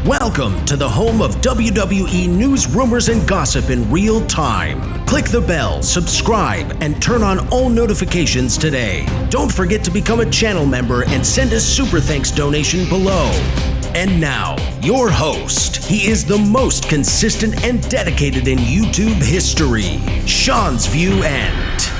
Welcome to the home of WWE news, rumors, and gossip in real time. Click the bell, subscribe, and turn on all notifications today. Don't forget to become a channel member and send a super thanks donation below. And now, your host. He is the most consistent and dedicated in YouTube history, Seanzviewent.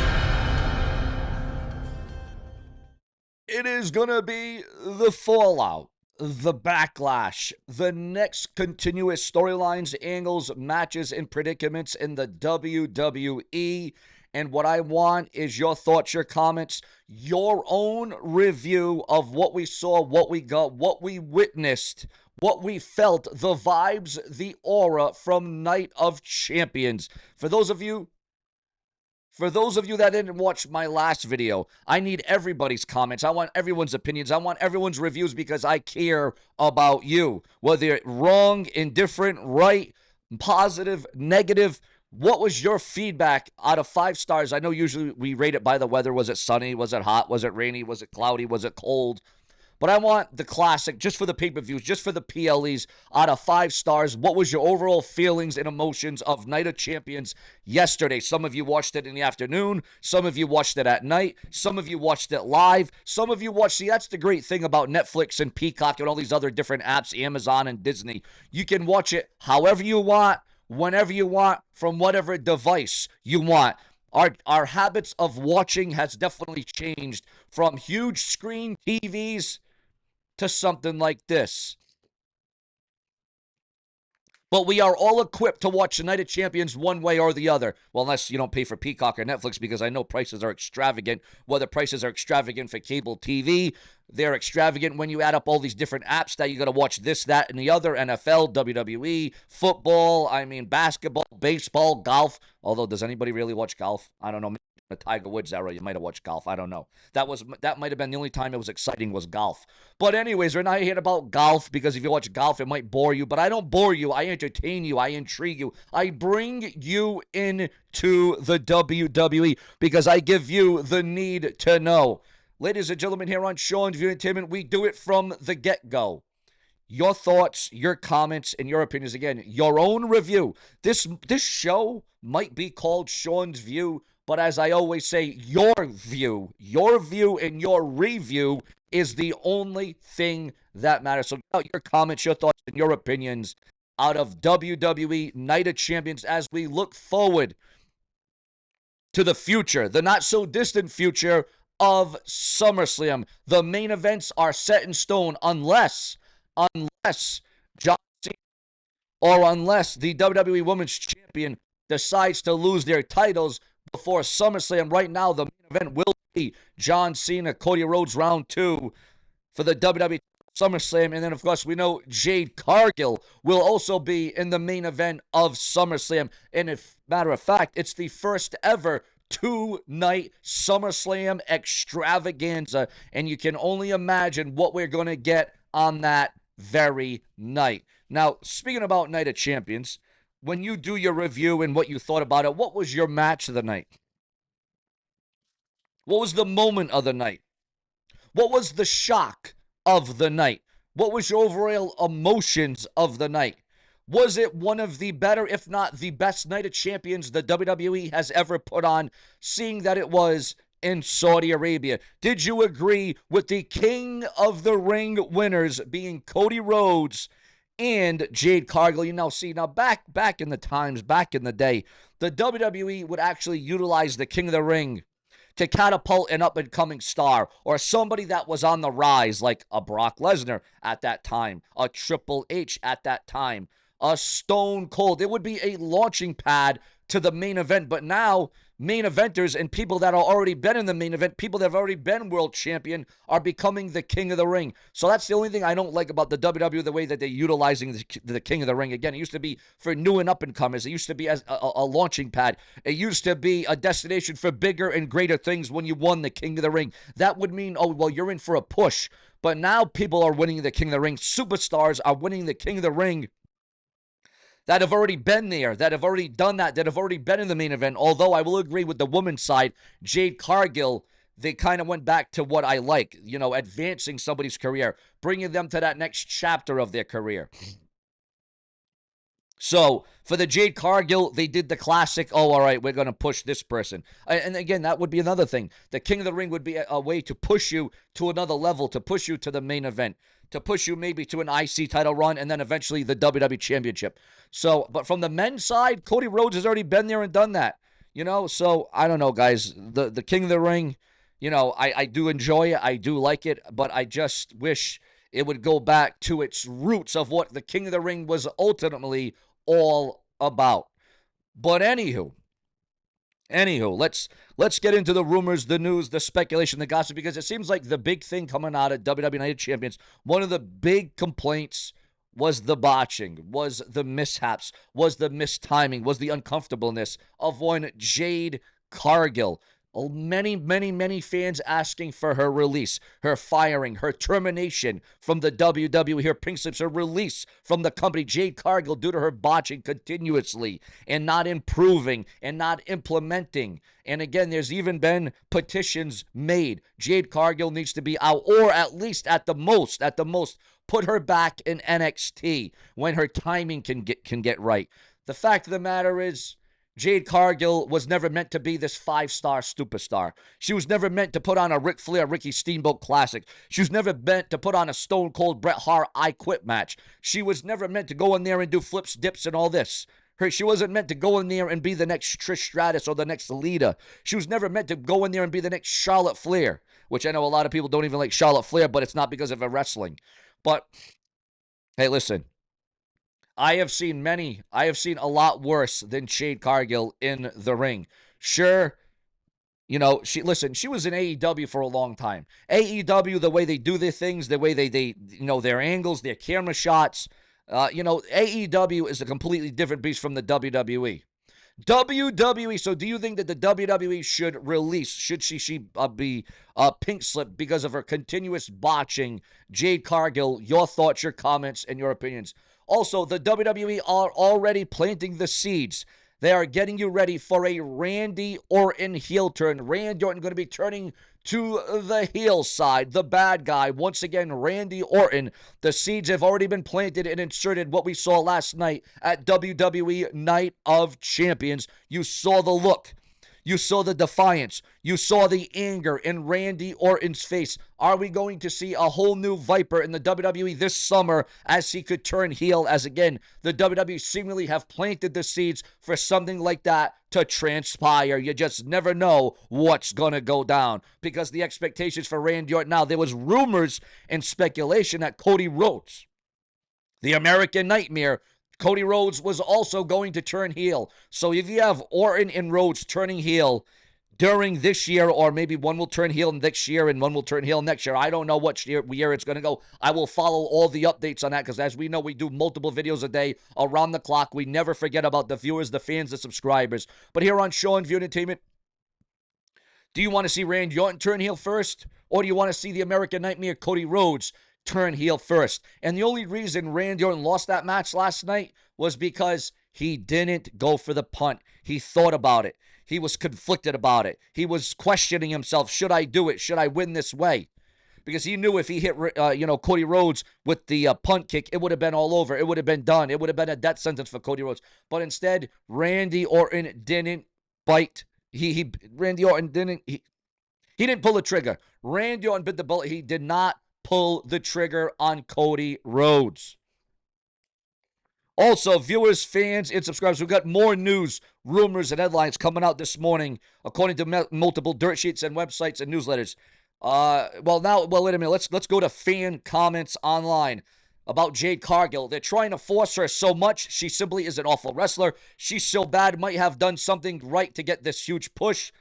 It is going to be the fallout, the backlash, the next continuous storylines, angles, matches, and predicaments in the WWE. And what I want is your thoughts, your comments, your own review of what we saw, what we got, what we witnessed, what we felt, the vibes, the aura from Night of Champions. For those of you that didn't watch my last video, I need everybody's comments. I want everyone's opinions. I want everyone's reviews because I care about you. Whether wrong, indifferent, right, positive, negative. What was your feedback out of 5 stars? I know usually we rate it by the weather. Was it sunny? Was it hot? Was it rainy? Was it cloudy? Was it cold? But I want the classic, just for the pay-per-views, just for the PLEs, out of 5 stars. What was your overall feelings and emotions of Night of Champions yesterday? Some of you watched it in the afternoon. Some of you watched it at night. Some of you watched it live. Some of you watched, see, that's the great thing about Netflix and Peacock and all these other different apps, Amazon and Disney. You can watch it however you want, whenever you want, from whatever device you want. Our habits of watching has definitely changed from huge screen TVs to something like this. But we are all equipped to watch the Night of Champions one way or the other. Well, unless you don't pay for Peacock or Netflix, because I know prices are extravagant. Whether prices are extravagant for cable TV, they're extravagant when you add up all these different apps that you got to watch this, that, and the other. NFL, WWE, football, basketball, baseball, golf. Although, does anybody really watch golf? I don't know. Maybe in the Tiger Woods era, you might have watched golf. I don't know. That might have been the only time it was exciting was golf. But anyways, we're not here about golf because if you watch golf, it might bore you. But I don't bore you. I entertain you. I intrigue you. I bring you into the WWE because I give you the need to know. Ladies and gentlemen, here on Seanzviewent, we do it from the get-go. Your thoughts, your comments, and your opinions. Again, your own review. This show might be called Sean's View, but as I always say, your view, and your review is the only thing that matters. So your comments, your thoughts, and your opinions out of WWE Night of Champions as we look forward to the future, the not-so-distant future of SummerSlam. The main events are set in stone unless John Cena or unless the WWE Women's Champion decides to lose their titles before SummerSlam. Right now, the main event will be John Cena, Cody Rhodes, round 2 for the WWE SummerSlam. And then, of course, we know Jade Cargill will also be in the main event of SummerSlam. And if matter of fact, it's the first ever 2-night SummerSlam extravaganza, and you can only imagine what we're going to get on that very night. Now, speaking about Night of Champions, when you do your review and what you thought about it, what was your match of the night? What was the moment of the night? What was the shock of the night? What was your overall emotions of the night? Was it one of the better, if not the best Night of Champions the WWE has ever put on, seeing that it was in Saudi Arabia? Did you agree with the King of the Ring winners being Cody Rhodes and Jade Cargill? Now back in the times, back in the day, the WWE would actually utilize the King of the Ring to catapult an up-and-coming star or somebody that was on the rise, like a Brock Lesnar at that time, a Triple H at that time, a Stone Cold. It would be a launching pad to the main event. But now, main eventers and people that are already been in the main event, people that have already been world champion, are becoming the King of the Ring. So that's the only thing I don't like about the WWE, the way that they're utilizing the King of the Ring. Again, it used to be for new and up-and-comers. It used to be as a launching pad. It used to be a destination for bigger and greater things when you won the King of the Ring. That would mean, oh, well, you're in for a push. But now people are winning the King of the Ring. Superstars are winning the King of the Ring that have already been there, that have already done that have already been in the main event. Although I will agree with the women's side, Jade Cargill, they kind of went back to what I like, advancing somebody's career, bringing them to that next chapter of their career. So for the Jade Cargill, they did the classic, oh, all right, we're going to push this person. And again, that would be another thing. The King of the Ring would be a way to push you to another level, to push you to the main event, to push you maybe to an IC title run, and then eventually the WWE Championship. So, but from the men's side, Cody Rhodes has already been there and done that. So I don't know, guys. The King of the Ring, I do enjoy it. I do like it, but I just wish it would go back to its roots of what the King of the Ring was ultimately all about. But anywho, let's get into the rumors, the news, the speculation, the gossip, because it seems like the big thing coming out of WWE United Champions, one of the big complaints was the botching, was the mishaps, was the mistiming, was the uncomfortableness of one Jade Cargill. Many fans asking for her release, her firing, her termination from the WWE, her pink slips, her release from the company, Jade Cargill, due to her botching continuously and not improving and not implementing. And again, there's even been petitions made. Jade Cargill needs to be out, or at least at the most, put her back in NXT when her timing can get right. The fact of the matter is, Jade Cargill was never meant to be this 5-star superstar. She was never meant to put on a Ric Flair, Ricky Steamboat classic. She was never meant to put on a Stone Cold Bret Hart I Quit match. She was never meant to go in there and do flips, dips, and all this. She wasn't meant to go in there and be the next Trish Stratus or the next Lita. She was never meant to go in there and be the next Charlotte Flair, which I know a lot of people don't even like Charlotte Flair, but it's not because of her wrestling. But, hey, listen. I have seen a lot worse than Jade Cargill in the ring. Sure, she was in AEW for a long time. AEW, the way they do their things, the way they their angles, their camera shots, AEW is a completely different beast from the WWE. WWE, so do you think that the WWE should she be pink slip because of her continuous botching? Jade Cargill, your thoughts, your comments, and your opinions. Also, the WWE are already planting the seeds. They are getting you ready for a Randy Orton heel turn. Randy Orton going to be turning to the heel side, the bad guy. Once again, Randy Orton. The seeds have already been planted and inserted. What we saw last night at WWE Night of Champions. You saw the look. You saw the defiance. You saw the anger in Randy Orton's face. Are we going to see a whole new Viper in the WWE this summer as he could turn heel? As again, the WWE seemingly have planted the seeds for something like that to transpire. You just never know what's going to go down because the expectations for Randy Orton now, there was rumors and speculation that Cody Rhodes, the American Nightmare, Cody Rhodes was also going to turn heel. So if you have Orton and Rhodes turning heel during this year, or maybe one will turn heel next year and one will turn heel next year, I don't know what year it's going to go. I will follow all the updates on that because as we know, we do multiple videos a day around the clock. We never forget about the viewers, the fans, the subscribers. But here on Seanzviewent Entertainment, do you want to see Randy Orton turn heel first? Or do you want to see the American Nightmare Cody Rhodes turn heel first? And the only reason Randy Orton lost that match last night was because he didn't go for the punt. He thought about it. He was conflicted about it. He was questioning himself. Should I do it? Should I win this way? Because he knew if he hit, Cody Rhodes with the punt kick, it would have been all over. It would have been done. It would have been a death sentence for Cody Rhodes. But instead, Randy Orton didn't bite. Randy Orton didn't. He didn't pull the trigger. Randy Orton bit the bullet. He did not pull the trigger on Cody Rhodes. Also, viewers, fans, and subscribers, we've got more news, rumors, and headlines coming out this morning, according to multiple dirt sheets and websites and newsletters. Wait a minute. Let's go to fan comments online about Jade Cargill. They're trying to force her so much. She simply is an awful wrestler. She's so bad, might have done something right to get this huge push.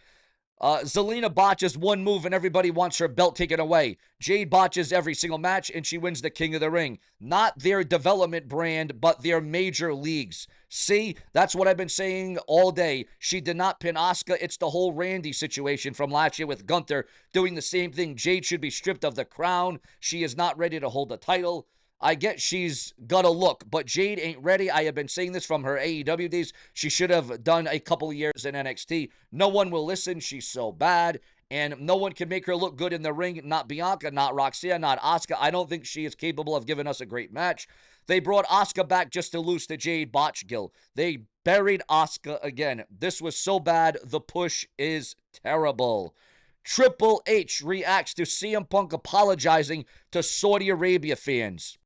Zelina botches one move and everybody wants her belt taken away. Jade botches every single match and she wins the King of the Ring. Not their development brand, but their major leagues. See, that's what I've been saying all day. She did not pin Asuka. It's the whole Randy situation from last year with Gunther doing the same thing. Jade should be stripped of the crown. She is not ready to hold the title. I get she's got a look, but Jade ain't ready. I have been saying this from her AEW days. She should have done a couple of years in NXT. No one will listen. She's so bad. And no one can make her look good in the ring. Not Bianca, not Roxanne, not Asuka. I don't think she is capable of giving us a great match. They brought Asuka back just to lose to Jade Botchgill. They buried Asuka again. This was so bad. The push is terrible. Triple H reacts to CM Punk apologizing to Saudi Arabia fans.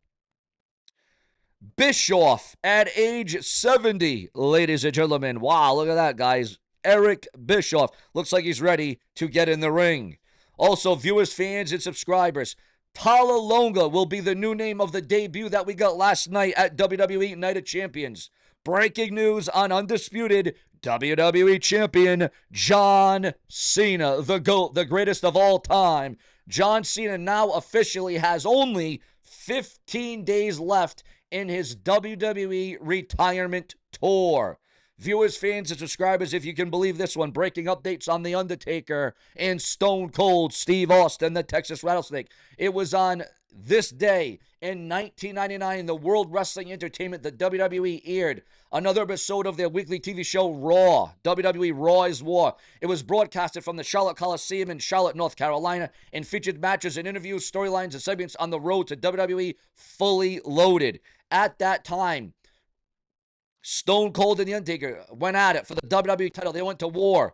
Bischoff at age 70, ladies and gentlemen. Wow, look at that, guys. Eric Bischoff looks like he's ready to get in the ring. Also, viewers, fans, and subscribers, Tala Longa will be the new name of the debut that we got last night at WWE Night of Champions. Breaking news on undisputed WWE Champion John Cena, the GOAT, the greatest of all time. John Cena now officially has only 15 days left in his WWE retirement tour. Viewers, fans, and subscribers, if you can believe this one, breaking updates on The Undertaker and Stone Cold Steve Austin, the Texas Rattlesnake. It was on this day in 1999, the World Wrestling Entertainment, the WWE, aired another episode of their weekly TV show, Raw. WWE Raw is War. It was broadcasted from the Charlotte Coliseum in Charlotte, North Carolina, and featured matches and interviews, storylines, and segments on the road to WWE Fully Loaded. At that time, Stone Cold and The Undertaker went at it for the WWE title. They went to war.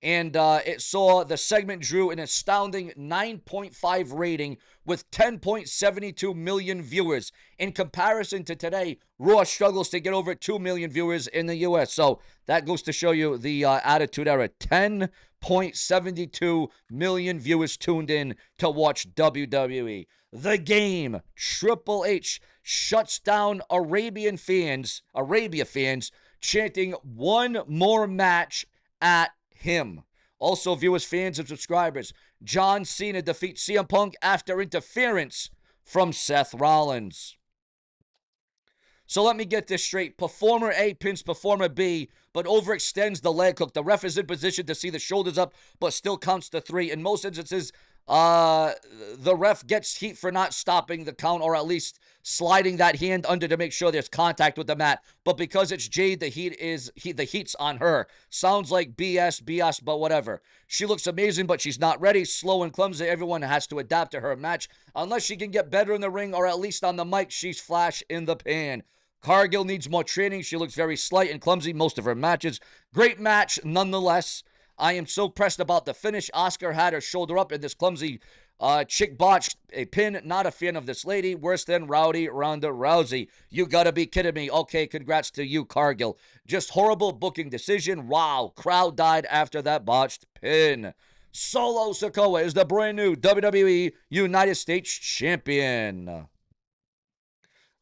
And it saw the segment drew an astounding 9.5 rating with 10.72 million viewers. In comparison to today, Raw struggles to get over 2 million viewers in the U.S. So that goes to show you the Attitude Era. 10.72 million viewers tuned in to watch WWE. The Game, Triple H, shuts down Arabia fans chanting one more match at him. Also, viewers, fans, and subscribers, John Cena defeats CM Punk after interference from Seth Rollins. So let me get this straight. Performer A pins Performer B, but overextends the leg hook. The ref is in position to see the shoulders up, but still counts to 3. In most instances, the ref gets heat for not stopping the count, or at least sliding that hand under to make sure there's contact with the mat. But because it's Jade, the heat's on her. Sounds like BS, but whatever. She looks amazing, but she's not ready. Slow and clumsy. Everyone has to adapt to her match. Unless she can get better in the ring, or at least on the mic, she's flash in the pan. Cargill needs more training. She looks very slight and clumsy most of her matches. Great match nonetheless. I am so pressed about the finish. Oscar had her shoulder up in this clumsy chick botched a pin. Not a fan of this lady. Worse than Rowdy Ronda Rousey. You gotta be kidding me. Okay, congrats to you, Cargill. Just horrible booking decision. Wow, crowd died after that botched pin. Solo Sikoa is the brand new WWE United States Champion.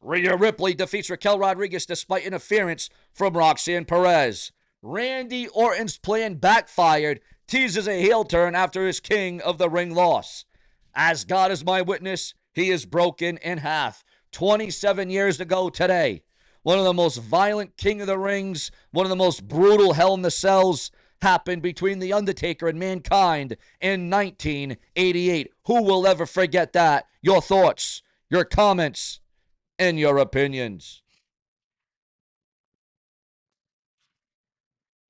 Rhea Ripley defeats Raquel Rodriguez despite interference from Roxanne Perez. Randy Orton's plan backfired, teases a heel turn after his King of the Ring loss. As God is my witness, he is broken in half. 27 years ago today, one of the most violent King of the Rings, one of the most brutal Hell in the Cells happened between The Undertaker and Mankind in 1988. Who will ever forget that? Your thoughts, your comments, and your opinions.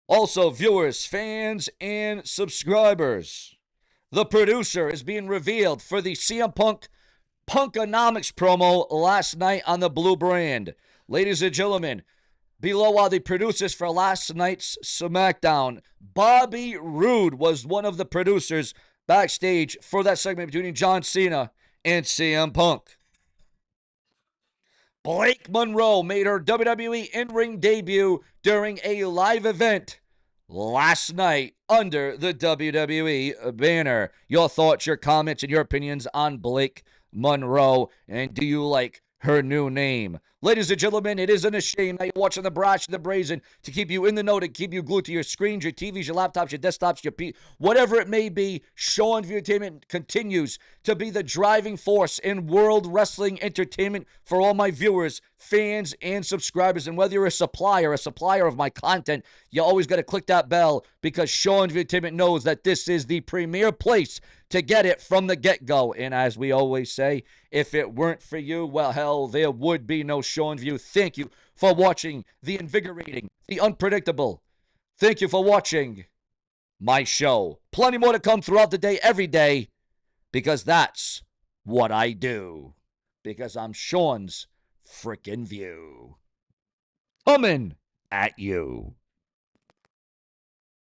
Also, viewers, fans, and subscribers, the producer is being revealed for the CM Punk Punkonomics promo last night on the Blue Brand. Ladies and gentlemen, below are the producers for last night's SmackDown. Bobby Roode was one of the producers backstage for that segment between John Cena and CM Punk. Blake Monroe made her WWE in-ring debut during a live event last night under the WWE banner. Your thoughts, your comments, and your opinions on Blake Monroe, and do you like her new name? Ladies and gentlemen, it isn't a shame that you're watching the Brash and the Brazen to keep you in the know, to keep you glued to your screens, your TVs, your laptops, your desktops, whatever it may be. Seanzviewent Entertainment continues to be the driving force in world wrestling entertainment for all my viewers, fans, and subscribers. And whether you're a supplier of my content, you always got to click that bell, because Seanzviewent Entertainment knows that this is the premier place to get it from the get-go. And as we always say, if it weren't for you, well, hell, there would be no Seanzview. Thank you for watching the invigorating, the unpredictable. Thank you for watching my show. Plenty more to come throughout the day, every day, because that's what I do. Because I'm Sean's frickin' View. Coming at you.